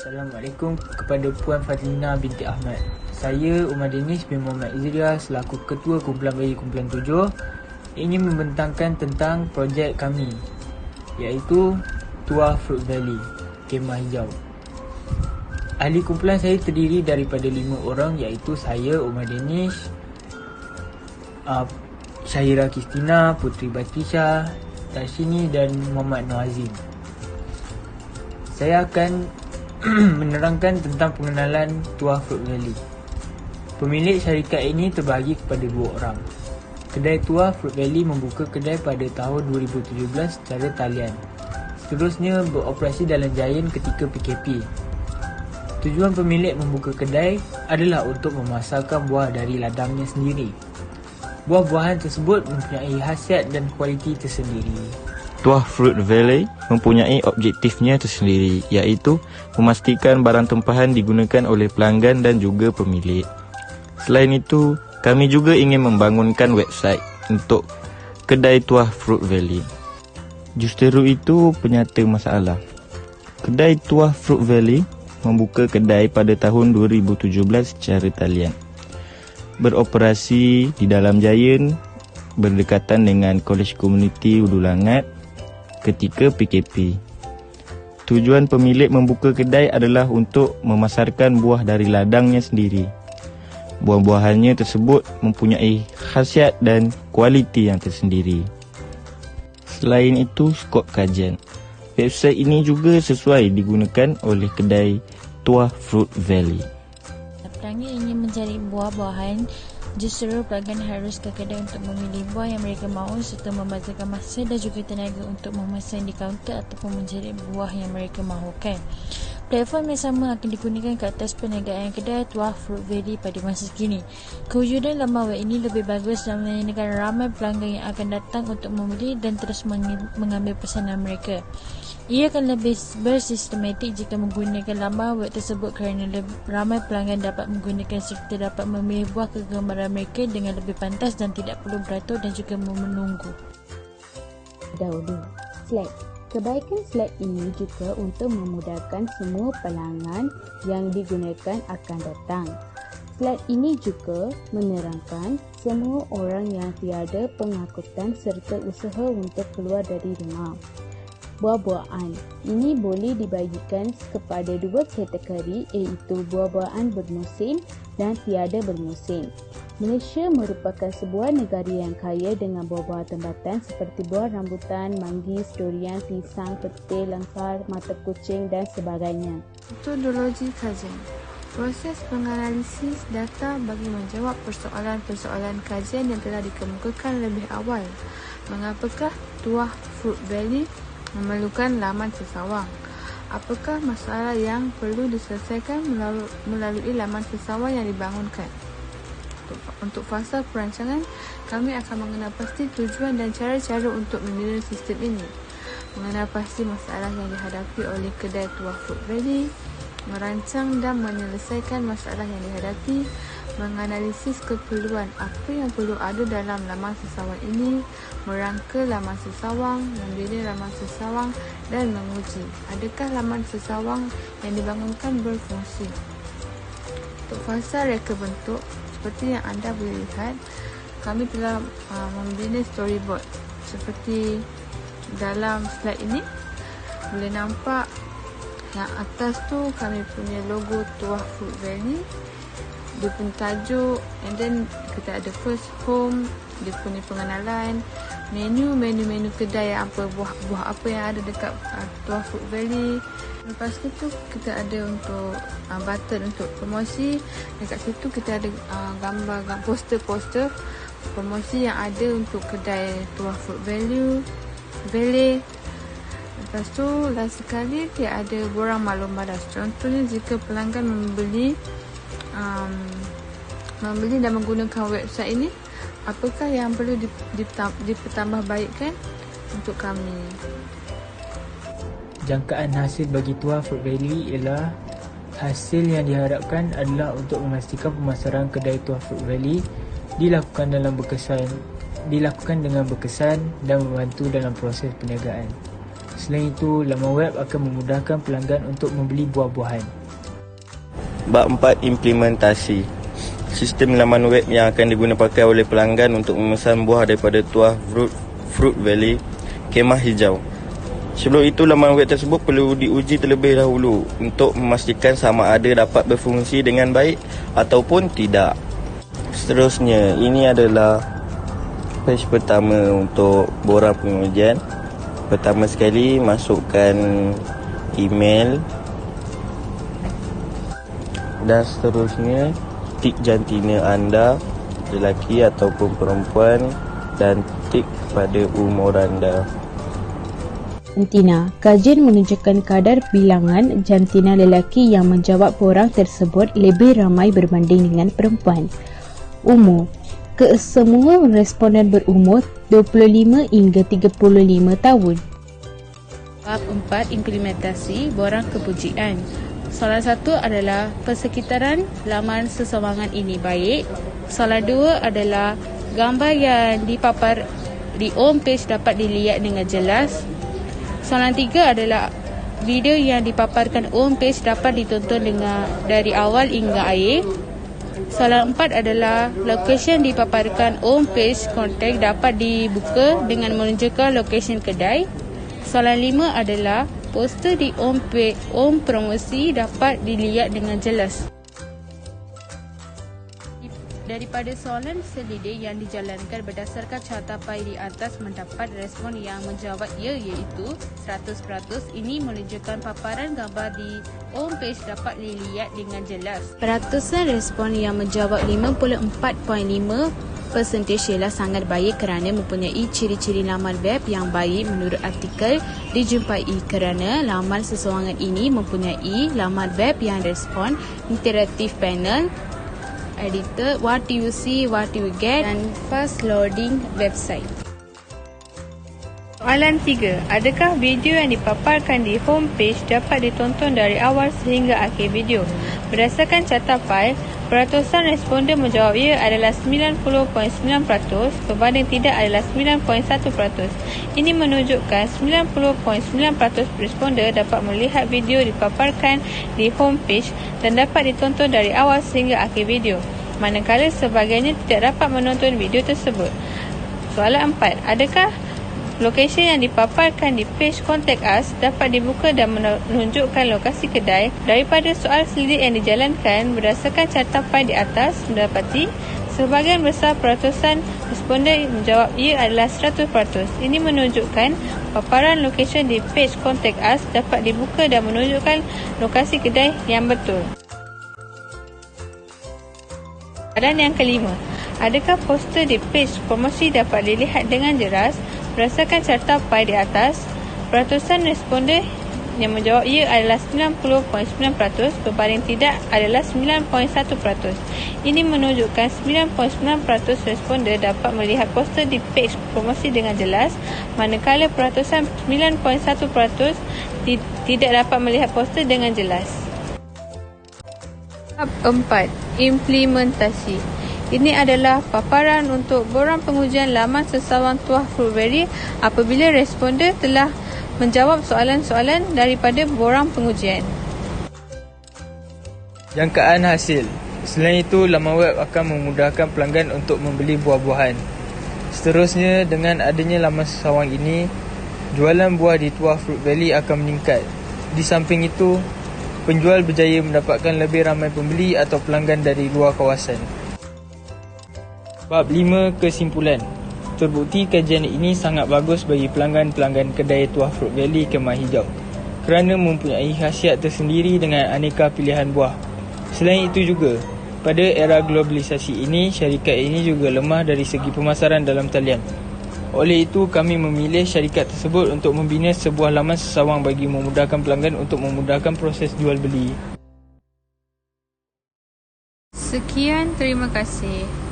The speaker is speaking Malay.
Assalamualaikum kepada Puan Fazlina binti Ahmad. Saya Umar Danish bin Muhammad Izria selaku Ketua Kumpulan Bayi Kumpulan 7 ingin membentangkan tentang projek kami, iaitu Tuah Fruit Valley, Kemah Hijau. Ahli kumpulan saya terdiri daripada 5 orang, iaitu saya Umar Danish, Syahira Kristina, Putri Batrisha, Tarshini dan Muhammad Noazim. Saya akan menerangkan tentang pengenalan Tuah Fruit Valley. Pemilik syarikat ini terbahagi kepada 2 orang. Kedai Tuah Fruit Valley membuka kedai pada tahun 2017 secara talian. Seterusnya beroperasi dalam Giant ketika PKP. Tujuan pemilik membuka kedai adalah untuk memasarkan buah dari ladangnya sendiri. Buah-buahan tersebut mempunyai khasiat dan kualiti tersendiri. Tuah Fruit Valley mempunyai objektifnya tersendiri, iaitu memastikan barang tempahan digunakan oleh pelanggan dan juga pemilik. Selain itu, kami juga ingin membangunkan website untuk kedai Tuah Fruit Valley. Justeru itu penyata masalah. Kedai Tuah Fruit Valley membuka kedai pada tahun 2017 secara talian. Beroperasi di dalam Giant berdekatan dengan Kolej Komuniti Udulangat ketika PKP. Tujuan pemilik membuka kedai adalah untuk memasarkan buah dari ladangnya sendiri. Buah-buahannya tersebut mempunyai khasiat dan kualiti yang tersendiri. Selain itu, skop kajian. Website ini juga sesuai digunakan oleh kedai Tuah Fruit Valley. Pelanggan ingin mencari buah-buahan, justru pelanggan harus ke kedai untuk memilih buah yang mereka mahu serta membazarkan masa dan juga tenaga untuk memesan di kaunter ataupun mencari buah yang mereka mahukan. Platform yang sama akan digunakan ke atas perniagaan kedai Tuah Fruit Valley pada masa kini. Kewujudan laman web ini lebih bagus dan menyenangkan ramai pelanggan yang akan datang untuk membeli dan terus mengambil pesanan mereka. Ia akan lebih bersistematik jika menggunakan laman web tersebut kerana ramai pelanggan dapat menggunakan serta dapat memilih buah kegemaran mereka dengan lebih pantas dan tidak perlu beratur dan juga menunggu. Dahulu, Slack. Kebaikan Slack ini juga untuk memudahkan semua pelanggan yang digunakan akan datang. Slack ini juga menerangkan semua orang yang tiada pengangkutan serta usaha untuk keluar dari rumah. Buah-buahan ini boleh dibagikan kepada 2 kategori, iaitu buah-buahan bermusim dan tiada bermusim. Malaysia merupakan sebuah negara yang kaya dengan buah-buahan tempatan seperti buah rambutan, manggis, durian, pisang, petir, langkar, mata kucing dan sebagainya. Metodologi kajian. Proses menganalisis data bagi menjawab persoalan-persoalan kajian yang telah dikemukakan lebih awal. Mengapakah Tuah Fruit Valley memerlukan laman sesawang? Apakah masalah yang perlu diselesaikan melalui laman sesawang yang dibangunkan? Untuk fasa perancangan, kami akan mengenal pasti tujuan dan cara-cara untuk membina sistem ini. Mengenal pasti masalah yang dihadapi oleh kedai Tuah Fruit Valley, merancang dan menyelesaikan masalah yang dihadapi, menganalisis keperluan apa yang perlu ada dalam laman sesawang ini, merangka laman sesawang, membina laman sesawang dan menguji adakah laman sesawang yang dibangunkan berfungsi. Untuk fasa reka bentuk, seperti yang anda boleh lihat, kami telah membina storyboard. Seperti dalam slide ini, boleh nampak yang atas tu kami punya logo Tuah Fruit Valley, dia punya tajuk, and then kita ada first home, dia punya pengenalan, menu kedai apa, buah apa yang ada dekat Tuah Fruit Valley. Lepas tu kita ada untuk button untuk promosi. Dekat situ kita ada gambar poster promosi yang ada untuk kedai Tuah Fruit Valley. Lepas tu last sekali dia ada borang maklum baras. Contohnya jika pelanggan membeli dan menggunakan website ini, apakah yang perlu dipertambahbaikkan untuk kami. Jangkaan hasil bagi Tuah Fruit Valley ialah hasil yang diharapkan adalah untuk memastikan pemasaran kedai Tuah Fruit Valley dilakukan dengan berkesan dan membantu dalam proses perniagaan. Selain itu, laman web akan memudahkan pelanggan untuk membeli buah-buahan. Bab 4. Implementasi. Sistem laman web yang akan digunakan oleh pelanggan untuk memesan buah daripada Tuah Fruit Valley, Kemah Hijau. Sebelum itu, laman web tersebut perlu diuji terlebih dahulu untuk memastikan sama ada dapat berfungsi dengan baik ataupun tidak. Seterusnya, ini adalah page pertama untuk borang pengujian. Pertama sekali, masukkan email dan seterusnya tik jantina anda, lelaki ataupun perempuan, dan tik pada umur anda. Jantina. Kajian menunjukkan kadar bilangan jantina lelaki yang menjawab borang tersebut lebih ramai berbanding dengan perempuan. Umur. Kesemua responden berumur 25 hingga 35 tahun. Bab 4. Implementasi borang kepujian. Soalan 1 adalah persekitaran laman sesewangan ini baik. Soalan 2 adalah gambar yang dipapar di home page dapat dilihat dengan jelas. Soalan 3 adalah video yang dipaparkan home page dapat ditonton dari awal hingga akhir. Soalan 4 adalah lokasi dipaparkan home page kontak dapat dibuka dengan menunjukkan lokasi kedai. Soalan 5 adalah poster di home promosi dapat dilihat dengan jelas. Daripada soalan selidik yang dijalankan berdasarkan cartapai di atas mendapat respon yang menjawab ya iaitu 100%. Ini menunjukkan paparan gambar di home page dapat dilihat dengan jelas. Peratusan respon yang menjawab 54.5% ialah sangat baik kerana mempunyai ciri-ciri laman web yang baik menurut artikel dijumpai kerana laman sesewangan ini mempunyai laman web yang respon, interaktif panel, editor, what you see, what you get, dan fast loading website. Soalan 3. Adakah video yang dipaparkan di homepage dapat ditonton dari awal sehingga akhir video? Berdasarkan cartapai, peratusan responden menjawab ya adalah 90.9% berbanding tidak adalah 9.1%. Ini menunjukkan 90.9% responden dapat melihat video dipaparkan di homepage dan dapat ditonton dari awal sehingga akhir video, manakala sebagainya tidak dapat menonton video tersebut. Soalan 4. Adakah lokasi yang dipaparkan di page Contact Us dapat dibuka dan menunjukkan lokasi kedai? Daripada soal selidik yang dijalankan berdasarkan cartapai di atas mendapati sebahagian besar peratusan responden menjawab ya adalah 100%. Ini menunjukkan paparan lokasi di page Contact Us dapat dibuka dan menunjukkan lokasi kedai yang betul. Soalan yang kelima. Adakah poster di page promosi dapat dilihat dengan jelas? Berdasarkan cartapai di atas, peratusan responden yang menjawab ya adalah 90.9% berbanding tidak adalah 9.1%. Ini menunjukkan 9.9% responden dapat melihat poster di page promosi dengan jelas, manakala peratusan 9.1% tidak dapat melihat poster dengan jelas. Bab 4. Implementasi. Ini adalah paparan untuk borang pengujian laman sesewangan Tuah Fruit Valley apabila responden telah menjawab soalan-soalan daripada borang pengujian. Jangkaan hasil. Selain itu, laman web akan memudahkan pelanggan untuk membeli buah-buahan. Seterusnya, dengan adanya laman sesewangan ini, jualan buah di Tuah Fruit Valley akan meningkat. Di samping itu, penjual berjaya mendapatkan lebih ramai pembeli atau pelanggan dari luar kawasan. Bab 5. Kesimpulan. Terbukti kajian ini sangat bagus bagi pelanggan-pelanggan kedai Tuah Fruit Valley Kemah Hijau kerana mempunyai khasiat tersendiri dengan aneka pilihan buah. Selain itu juga, pada era globalisasi ini, syarikat ini juga lemah dari segi pemasaran dalam talian. Oleh itu, kami memilih syarikat tersebut untuk membina sebuah laman sesawang bagi memudahkan pelanggan untuk memudahkan proses jual beli. Sekian, terima kasih.